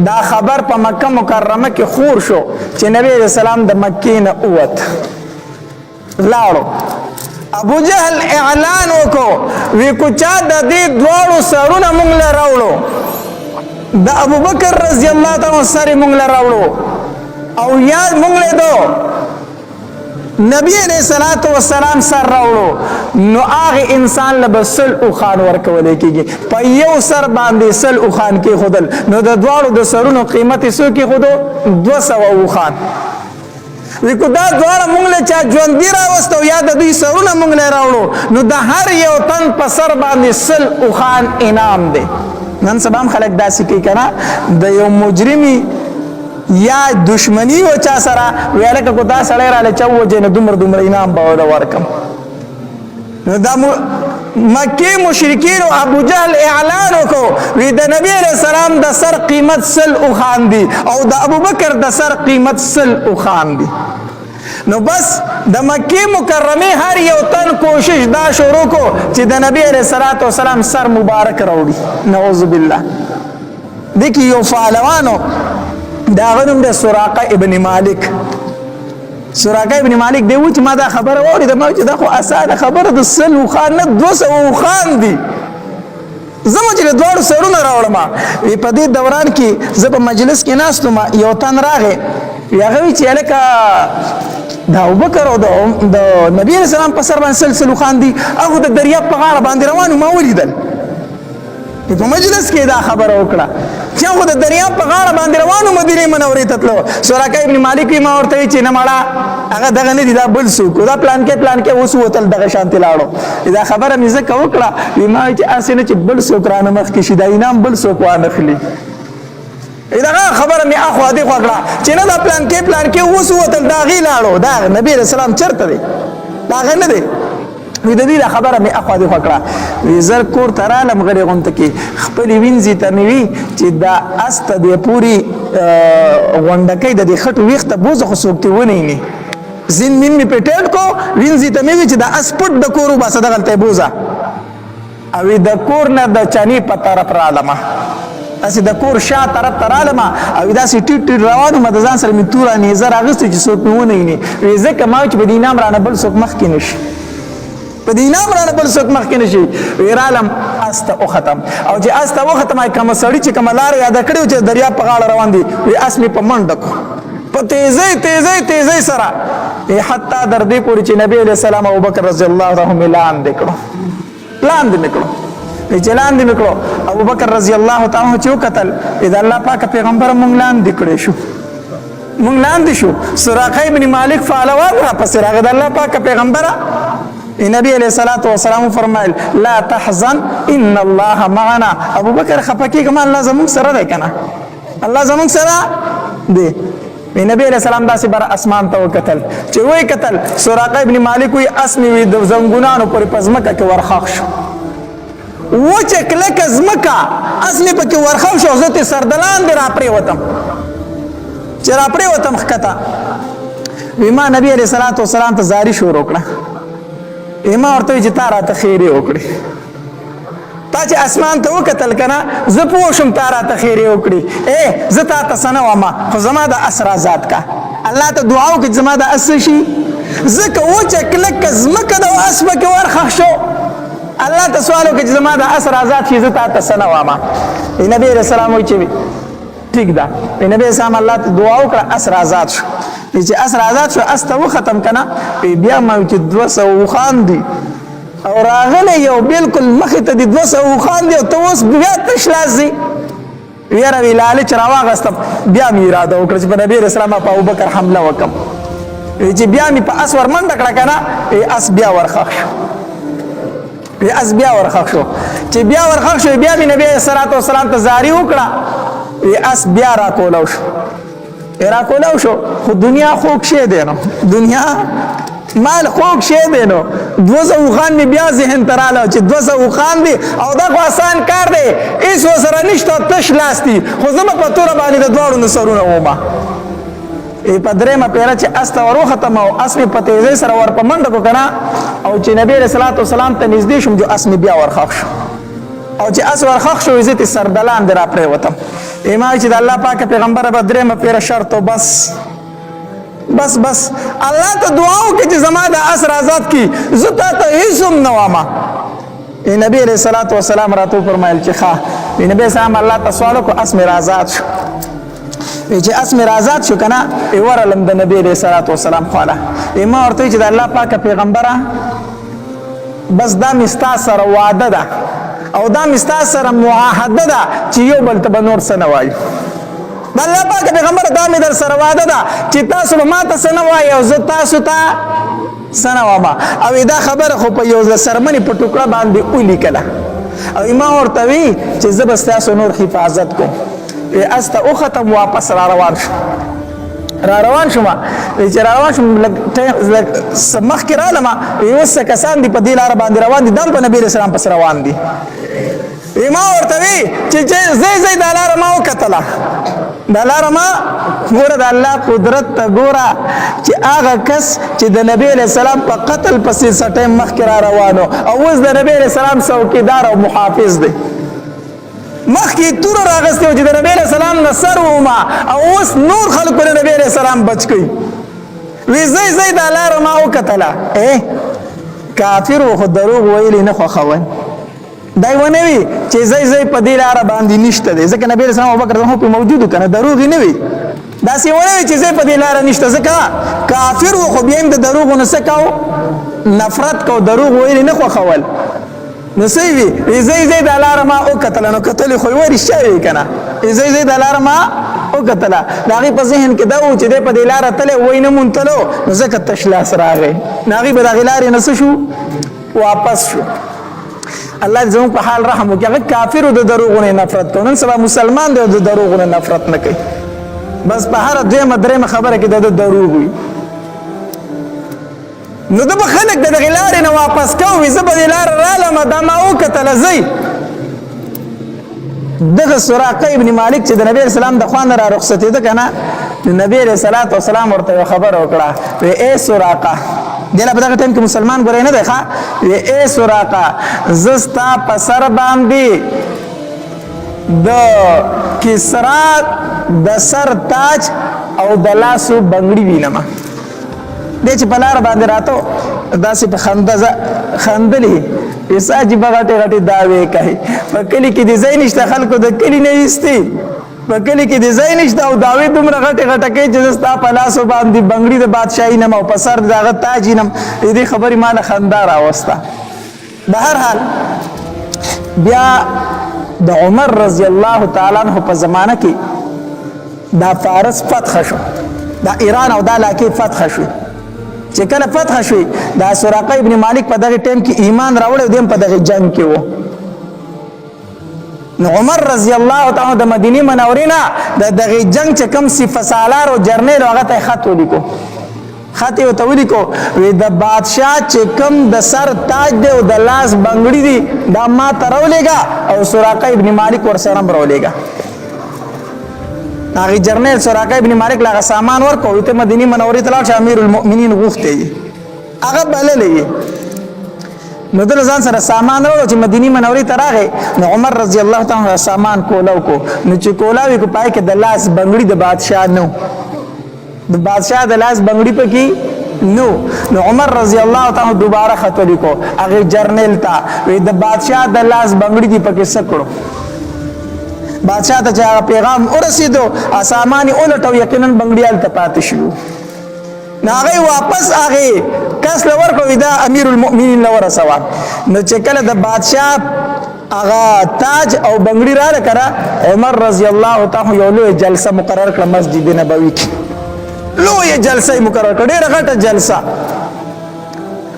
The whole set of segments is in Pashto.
دا خبر په مکه مکرمه کې خور شو چې نبی علیہ السلام د مکې نه اوت لاړو. ابو جهل اعلان وکړو وی کوچا د دې دواړو سرونه مونږ له راوړو، د ابو بکر رضی الله تعالی سر مونږ له راوړو او یا مونږ له دو نبی علیہ الصلوۃ والسلام سر راوړو، نو هغه انسان له بسل او خان ورکول کېږي په یو سر باندې سل او خان کې خودل، نو د دواړو د سرونو قیمت سو کې خودو 200 او خان. وی کو دا دواړه مونږ له چا ژوندۍ راوستو یا د دوی سرونه مونږ له راوړو، نو د هر یو تن په سر باندې سل او خان انعام دی. نن سبا هم خلک داسې کوي کنه، د یو مجرمي یا دشمنی و چا سره ویاله کو دا سړی را له چا وجه نه دومره انعام به ورکم. نو دا مکی مشرکین او ابو جهل اعلان وکړو وی د نبی علیہ السلام د سر قیمت سل او خان دی او د ابو بکر د سر قیمت سل او خان دی. نو بس د مکی مکرمه هر یو تن کوشش دا شروع کو چې د نبی علیہ السلام سر مبارک راوړي. نعوذ بالله. دکی یو فالوانو دا غنم د سراقه ابن مالک، سراقه ابن مالک دی و چې ما دا خبره واورېده، ما چې دا خو اسانه خبره د سل او خان نه 200 او خان دی، زما چې د دواړو سرونه راوړم. په دې دوران کې زه په مجلس کې ناست وم، یو تن راغی هغه وی چې هلکه د ابوبکر او د نبي علیه السلام په سر باندې سل او خان دی، هغه د دریاب په غاړه باندې روان ما ولیدل. په مجلس کې دا خبره وکړه چې هغه د دریاب په غاړه باندې روانو مدینه منورې ته تلو. سراقه ابن مالک ما ورته چې نه مړه هغه دغه نه دي، دا بل څوک دا پلان کې اوس وتل دغه شانتي لاړو. دا خبره مې ځکه وکړه ما چې اسنه چې بل څوک رانه مخ کې شي دا انعام بل څوک وانخلي. دا خبره مې اخو دې خو کړه چې نه دا پلان کې اوس وتل دا غي لاړو، دا نبی رسول الله چرته دی دا غنه دی. وی د دې خبره مې اخو دې وکړه وی زر کور ترالم غری غونته کې خپل وینځي ته مې وی چې دا است دې پوری غونډکې د دې خټو ویخته بوزه خو سوکتی ونی نه زین من می پټټ کو وینځي ته مې وی چې دا اسپټ د کورو باسه دغلته بوزه او د کور نه د چانی په طرف را لمه اسی د کور شا طرف ترالما او دا سی ټیټ روانو مدزان سره می تورا نه زر اغست چې سوک ونه نه وی زکه ما چې بدینام رانه بل سوک مخ کې نشي په دینام رانه بل څوک مخکې نشي. ویرالم استه او ختم او چې استه او ختم کوم سړی چې کوم لار یاد کړو چې دریاب په غاړه روان دي وی اسمي په منډه کو په تیزی سره حتی در دې پورې چې نبی علیہ السلام او بکر رضی الله عنهم اعلان وکړو ابو بکر رضی الله تعالی چې وکتل اذا الله پاک پیغمبر مونږ لاندې کړی شو سراقه ابن مالک فالوان را پس راغد الله پاک پیغمبر نبی علیہ الصلوۃ والسلام فرمایل لا تحزن ان الله معنا. ابو بکر خپکی کما الله زمون سره دی کنه، الله زمون سره دی. نبی علیہ السلام داسې بر اسمان ته وکتل چې وای کتل سراقه ابن مالک وی اسمی وی د زنګونانو پر پزمکه کې ورخاخ شو و چې کله کزمکه اسمی پکې ورخاو شو زته سردلان دی را پرې وتم خکتا ویما نبی علیہ الصلوۃ والسلام ته زاری شروع کړه ایما ورته چې تا راته خیرې وکړي، تا چې اسمان ته وکتل کنه زه پوه شم تا راته خیرې وکړي، زه تا ته څه نه ومه خو زما د اسر آزاد کا. الله ته دعا وکړي چې زما د اس شي ځکه وچه کلکه ځمکه د اس پکې ورخښ شو. الله ته سوال وکړي چې زما د اسر آزاد شي زه تا ته څه نه ومه. نبی علیہ السلام وایي چې ٹھیک ده. نبی اسلام الله ته دعا وکړه اسر آزاد شو. چې اسر آزاد شو استه و ختم کنه بیا ما چې 200 خان دي او راغله یو بالکل مخ ته دي 200 خان دي او ته اوس بیا تشلاسي ویرا ویلاله چې راواغستم بیا می اراده وکړه چې په نبی رسول الله په ابوبکر حمله وکم چې بیا می په اسور منډه کړه کنه اس بیا ورخښ شو چې بیا ورخښ شو بیا می نبی صلی الله علیه وسلم ته زاری وکړه اس بیا را کولاو شو خو دنیا خوک شه دی نو دنیا مال خوک شه دی نو 200 خان می بیا ذهن تراله چې 200 خان دی او دا خو آسان کار دی ایس وسره نشته تش لاستی خو زما په تور باندې د دوړو نسرونه وما په درېمه پیره چې استه ورو ختم او اسمي په تیزی سره ور په منډه کو کنه او چې نبی رسول الله سلام ته نږدې شوم جو اسمي بیا ورخښ شو او چې اس ورخښ شو عزت سردلان درا پرې وتم ما چې د الله پاک پیغمبر به درېمه پیره شرط او بس الله ته دعا وکړي چې زما د اسر آزاد کی زه تا ته هیڅ هم نه واما. نبی علیہ الصلوۃ والسلام راته فرمایل چې ښه نبی سلام الله ته سوال وکړ اس مې آزاد شو. چې اس مې آزاد شو کنه ورلم د نبی علیہ الصلوۃ والسلام خواله ما ورته چې د الله پاک پیغمبره بس دا مستا سره وعده ده او دا مستا سره معاهده ده چې یو بل ته به نور څه نه وایو. د الله پاک پیغمبر دا مې در سره وعده ده چې تاسو به ما ته څه نه وایي او زه تاسو ته څه نه وایم. او دا خبره خو په یو سرمنې په ټوکړه باندې ولیکله او ما ورته وی چې زه به ستاسو نور حفاظت کوم. اس ته وختم واپس را روان شوم چې را روان شوم مخکې رالم اوس څه کسان دي په دې لاره باندې روان دي دم په نبي رسول الله پس روان دي. ما ورته وی چې زه دا لاره ما وکتله دا لاره ما ګوره د الله قدرت ته ګوره چې هغه کس چې د نبی علیہ السلام په قتل پسې څه ټایم مخکې را روانو او اوس د نبی علیہ السلام څوکیدار او محافظ دی. مخکې تور راغستی و چې د نبی علیہ السلام نه سر وما او اوس نور خلکو د نبی علیہ السلام بچ کوي. وی زی دا لاره ما وکتله کافر و خو دروغ ویلی نه خوښول دای ونه وی چې زی په دې لاره باندې نشته دی ځکه نبی رسول الله ابوبکر هم په موجودو کنه دروغ نه وی داسې ونه وی چې زی په دې لاره نشته ځکه کافر و خو بیا هم د دروغ نه سکاو نفرت کو دروغ ویلی نه خوښول نو سی وی زی دا لاره ما وکتله نو کتل خو وری شوی کنه زی دا لاره ما وکتله داغي په ذهن کې دا و چې د په دې لاره تله وای نه مونتلو نو ځکه تشلاس راغی ناغي به داغي لارې نس شو واپس شو. الله زموږ په حال رحم وکړي. هغه کافر د دروغونو نفرت کوي نن سبا مسلمان دی د دروغونو نفرت نه کوي بس په هر دویمه درېمه خبره کې د دروغ وي نو د خلک د دغه لارې نه واپس کوي. زه په دې لاره رالم دا ما وکتله زی دغه سراقه ابن مالک چې د نبی رسول الله د خوانه را رخصتېده کنه نبی رسول الله والسلام ورته خبر وکړه وی اے سراقه دله په دغه ټیم کې مسلمان ګورې نه دی ښه وی اے سراقه زستا په سر باندې د کسرا د سر تاج او د لاسو بنگړي وینم دې چې په لار باندې راتو داسې په خندلې ایسا چې بغټې دعوې کوي په کلي کې د ځای نشته خلکو د کلي نه ایستي په کلي کې د ځای نشته او دعوې دومره غټه کوي چې ستا په لاسو باندې بنگړي د بادشاهي نم او په سر د هغه تاج نم دې خبرې ما نه خندا راوسته. به هر حال بیا د عمر رضی الله تعالی عنہ په زمانه کې دا فارس فتح شو دا ایران او دا علاقې فتح شو چې کله فتح شوی دا سراقه ابن مالک په دغه ټیم کې ایمان راوړ او دیم په دغه جنگ کې وو. نو عمر رضی الله تعالی د مدینه منورې نه د دغه جنگ چې کم صفه سالار او جرنیل هغه ته خط ولیکو خط یې ورته ولیکو وی د بادشاه چې کم د سر تاج دی او د لاس بنگړي دي دا ما ته راولېږه او سراقه ابن مالک ورسره هم راولېږه. هغه جرنیل سراقه ابن مالک لاغه سامان ورکو ته مدینه منورې ته لاړ امیر المؤمنین غوښته هغه بللې نو دل ځان سره سامان راوړو چې مدینه منورې ته راغی. نو عمر رضی الله تعالی سامان کولاو کو نو چې کولاوي کو پای کې د لاس بنگړي د بادشاہ نو د بادشاہ د لاس بنگړي پکې نو عمر رضی الله تعالی دوباره خط لیکو هغه جرنیل ته وی د بادشاہ د لاس بنگړي دی پکې سکړو بادشاہ ته چې پیغام ورسېدو سامان اولټو یقینا بنگړیال ته پاتې شو. ناغي واپس هغه کس لور کو دا امیر المؤمنین لور سوا نو چې کله د بادشاہ هغه تاج او بنگړي را کړه عمر رضی الله تعالی یو لوی جلسه مقرر کړه مسجد نبوي کې لوی جلسه مقرر کړه ډېره غټه جلسه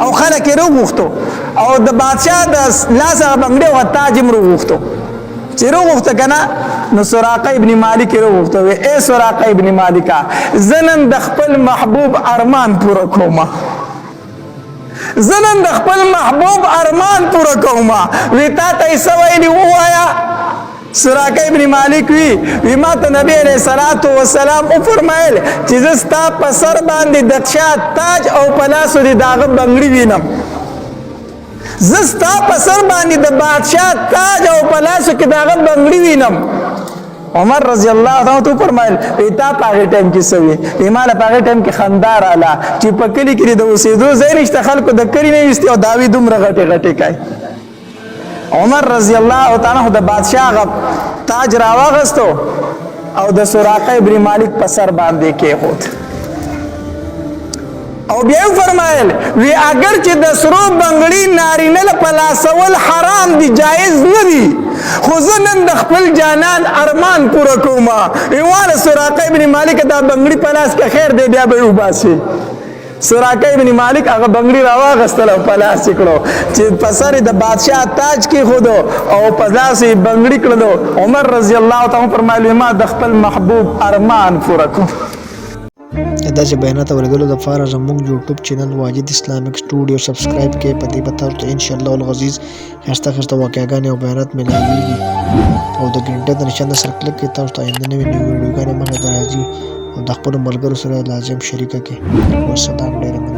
او خلک یې وغوښتو او د بادشاہ د لاس بنگړي او تاج یې وغوښتو چې وغوښته کنه نو سراقه ابن مالک وغوښته وی اے سراقه ابن مالک زنن د خپل محبوب ارمان پوره کوما زنن د خپل محبوب ارمان پوره کوما وی تا ته سویلی وایا سراقه ابن مالک وی ما ته نبی علیہ الصلوۃ والسلام او فرمایل چې زستا په سر باندې د شاه تاج او پلاسو دی داغه بنگړي وینم زستا په سر باندې د بادشاہ تاج او پلاسو کې داغه بنگړي وینم عمر رضی الله عنه تو فرمایل ایتا پاغه ټیم کې سوي ایماله پاغه ټیم کې خندار اعلی چې په کلی کې د اوسېدو ځای نشته خلکو د کلی نه وستي او داوی دومره غټه غټه کوي عمر رضی الله تعالی د بادشاہ غ تاج راوغستو او د سراقه ابن مالک په سر باندې کې هوت او بیا فرمایل وی اگر چې د سرو بنگړي نارینه له پلاسول حرام دي جایز نه دي خو زنن د خپل جانان ارمان پوره کوما ایواله سراقه ابن مالک دا بنگړي پلاس کې خیر دی بیا به وباسي سراقه ابن مالک هغه بنگړي راواغستل او پلاس کړو چې پسره د بادشاہ تاج کې خود او پزاسي بنگړي کړلو عمر رضی الله تعالی فرمایلی ما د خپل محبوب ارمان پوره کوم دا چې بیانات اوریدلو د فار زموږ یوټیوب چینل واجد اسلامیک سټوډیو سبسکرایب کې پدې پتا ته ان شاء الله العزیز خسته واقعګان او بیانات ملایوي او د ګنټه د نشان سره کلیک کې تاسو ته اندنه ویډیوګانې مخه درځي او د خپل ملګرو سره لازم شریکه کې والسلام ډیر